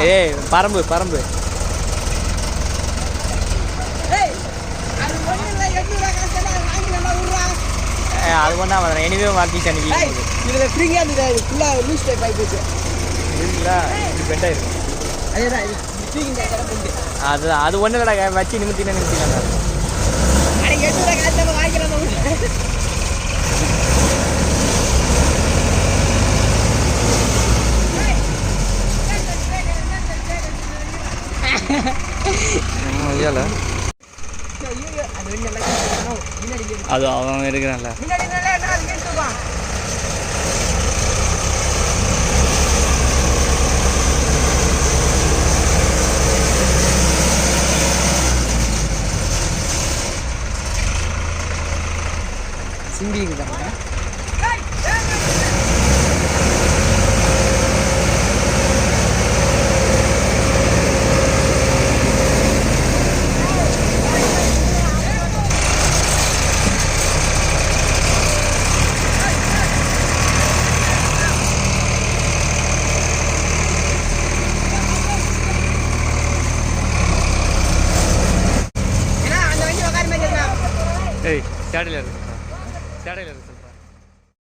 ஏய் பரம்பு பரம்பு அது ஒன்றா வரேன் எனிவே மாற்றிச்சு அன்றைக்கி இதில் ஃப்ரீயாக இருந்தது ஃபுல்லாக லூஸ் டைப் ஆகி போச்சு இல்லைங்களா இப்படி பெண்டாக இருக்கும் அது அது ஒன்றும் இல்லைடா வச்சு நிமித்தினா நிமித்தினா அன்றைக்கி 800 காசு நம்ம வாங்கிக்கலாம் ஐயால அது அவன் இருக்கிறான்ல சிந்திக்கு தான் ஏய் சேடையில் இருக்கு சேடையில் இருக்கு